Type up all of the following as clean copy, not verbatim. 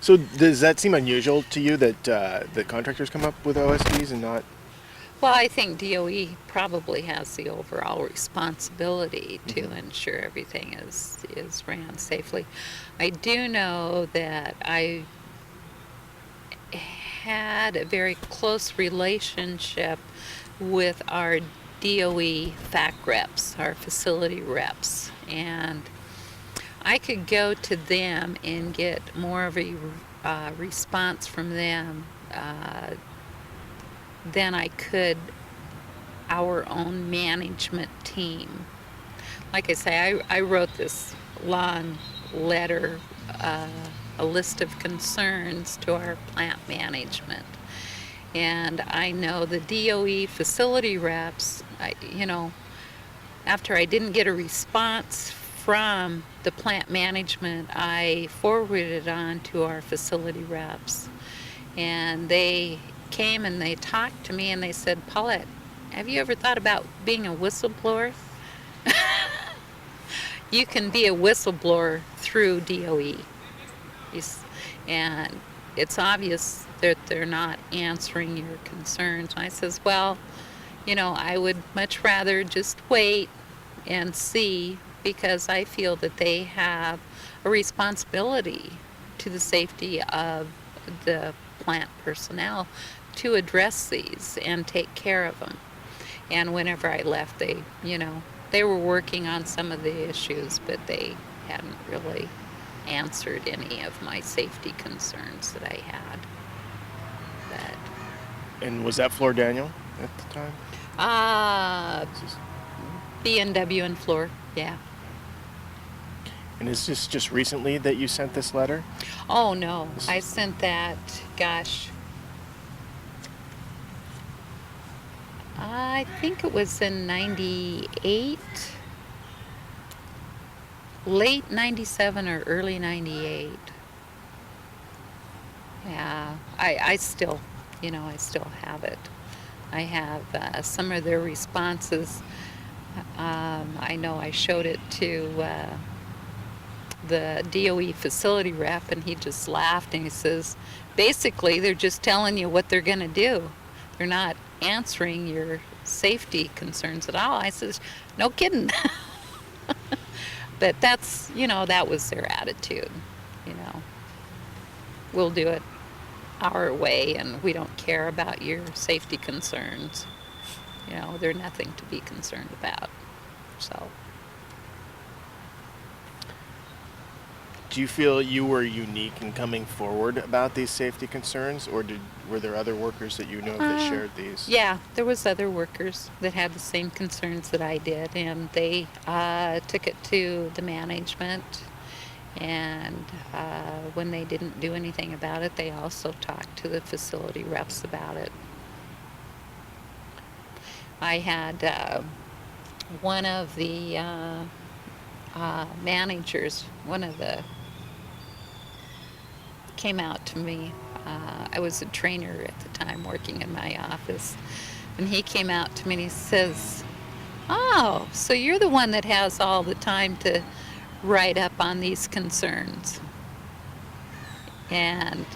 So does that seem unusual to you that the contractors come up with OSDs and not? Well, I think DOE probably has the overall responsibility to Mhm. ensure everything is ran safely. I do know that I had a very close relationship with our DOE FAC reps, our facility reps, and I could go to them and get more of a response from them than I could our own management team. Like I say, I wrote this long letter, uh, a list of concerns to our plant management. And I know the DOE facility reps, after I didn't get a response from the plant management, I forwarded it on to our facility reps. And they came and they talked to me and they said, Paulette, have you ever thought about being a whistleblower? You can be a whistleblower through DOE. And it's obvious that they're not answering your concerns. And I says, well, I would much rather just wait and see because I feel that they have a responsibility to the safety of the plant personnel to address these and take care of them. And whenever I left, they were working on some of the issues, but they hadn't really answered any of my safety concerns that I had. But And was that Floor Daniel at the time? ah, It's just- B&W and floor, yeah. And is this just recently that you sent this letter? Oh no, This I is- sent that. Gosh, I think it was in '98, late '97 or early '98. Yeah, I still, I still have it. I have some of their responses. I know I showed it to the DOE facility rep, and he just laughed and he says, basically, they're just telling you what they're going to do. They're not answering your safety concerns at all. I says, no kidding. But that was their attitude. You know, we'll do it our way and we don't care about your safety concerns. They're nothing to be concerned about. So, Do you feel you were unique in coming forward about these safety concerns, or were there other workers that you know of that shared these? yeah, there was other workers that had the same concerns that I did, and they took it to the management. And when they didn't do anything about it, they also talked to the facility reps about it. I had one of the managers, one of the came out to me. I was a trainer at the time working in my office. And he came out to me and he says, oh, so you're the one that has all the time to write up on these concerns. And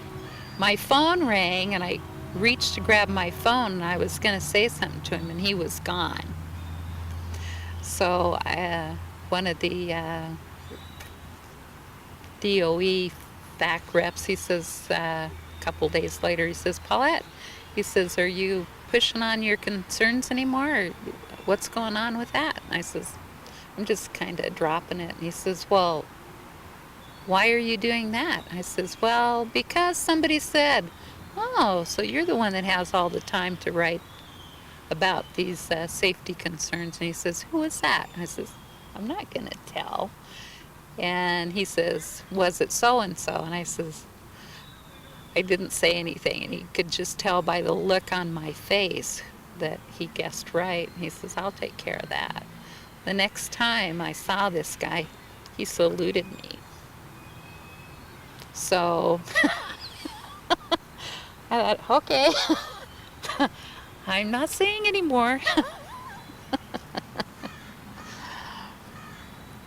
my phone rang and I reached to grab my phone and I was going to say something to him and he was gone. So one of the DOE FAC reps, he says a couple days later, he says, Paulette, he says, are you pushing on your concerns anymore? Or what's going on with that? And I says, I'm just kind of dropping it. And he says, well, why are you doing that? I says, well, because somebody said, oh, so you're the one that has all the time to write about these safety concerns. And he says, who was that? And I says, I'm not going to tell. And he says, was it so-and-so? And I says, I didn't say anything. And he could just tell by the look on my face that he guessed right. And he says, I'll take care of that. The next time I saw this guy, he saluted me. So I thought, okay, I'm not saying anymore.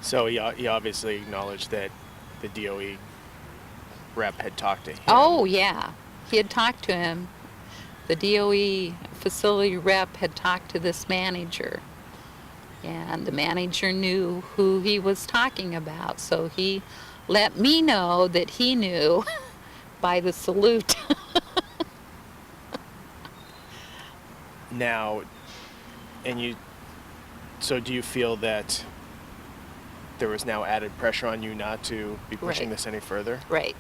So he obviously acknowledged that the DOE rep had talked to him. Oh, yeah. He had talked to him. The DOE facility rep had talked to this manager. And the manager knew who he was talking about. So he let me know that he knew by the salute. Now, so do you feel that there was now added pressure on you not to be pushing Right. this any further? Right.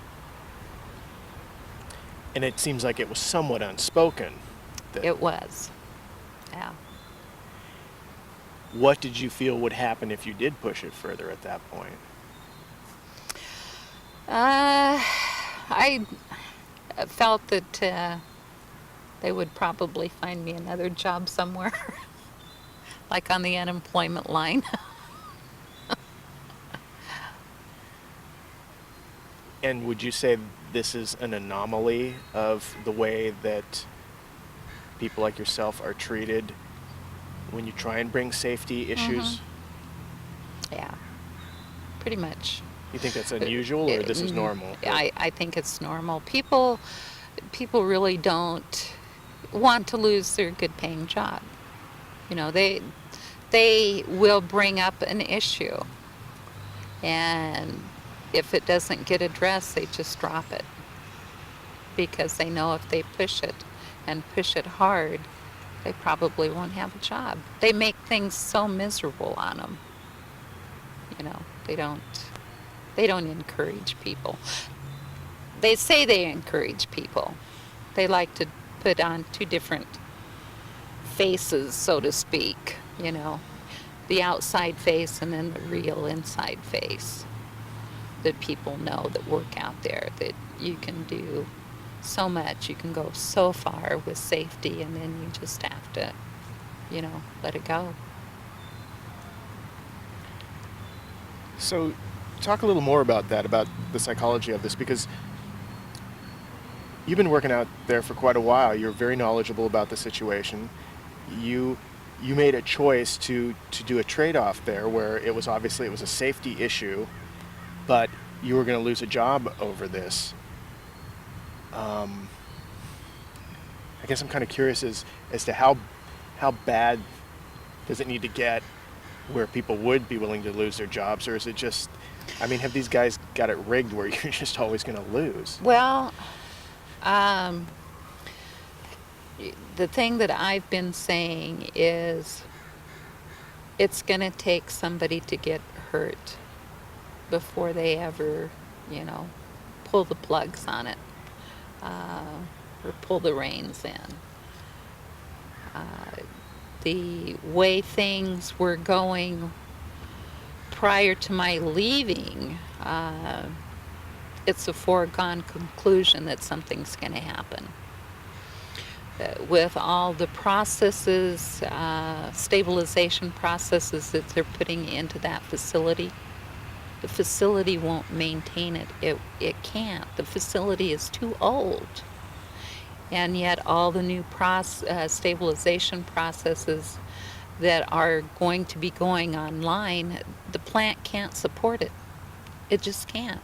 And it seems like it was somewhat unspoken. It was. Yeah. What did you feel would happen if you did push it further at that point? I felt that they would probably find me another job somewhere, like on the unemployment line. And would you say this is an anomaly of the way that people like yourself are treated when you try and bring safety issues? Yeah, pretty much. You think that's unusual, or this is normal? I think it's normal. People really don't want to lose their good paying job. You know, they will bring up an issue, and if it doesn't get addressed, they just drop it, because they know if they push it and push it hard, they probably won't have a job. They make things so miserable on them. You know, they don't encourage people. They say they encourage people. They like to put on two different faces, so to speak, you know, the outside face and then the real inside face, that people know that work out there, that you can do so much, you can go so far with safety, and then you just have to, you know, let it go. So, talk a little more about that, about the psychology of this, because you've been working out there for quite a while. You're very knowledgeable about the situation. You made a choice to do a trade-off there, where it was a safety issue, but you were going to lose a job over this. I guess I'm kind of curious as to how bad does it need to get where people would be willing to lose their jobs, or is it just, I mean, have these guys got it rigged where you're just always going to lose? Well, the thing that I've been saying is it's going to take somebody to get hurt before they ever, you know, pull the plugs on it, or pull the reins in. The way things were going prior to my leaving, it's a foregone conclusion that something's going to happen. With all the processes, stabilization processes that they're putting into that facility, the facility won't maintain it. It can't. The facility is too old. And yet all the new stabilization processes that are going to be going online, the plant can't support it. It just can't.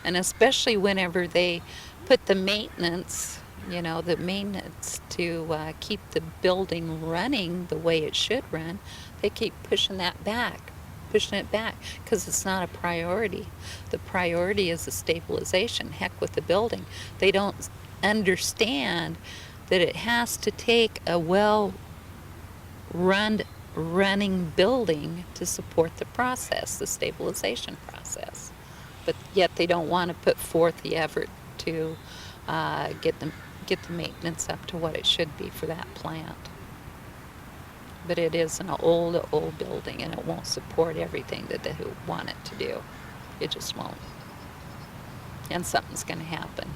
And especially whenever they put the maintenance, you know, to keep the building running the way it should run, they keep pushing it back, because it's not a priority. The priority is the stabilization. Heck with the building. They don't understand that it has to take a running building to support the process, the stabilization process. But yet they don't want to put forth the effort to get the maintenance up to what it should be for that plant. But it is an old building, and it won't support everything that they want it to do. It just won't. And something's going to happen.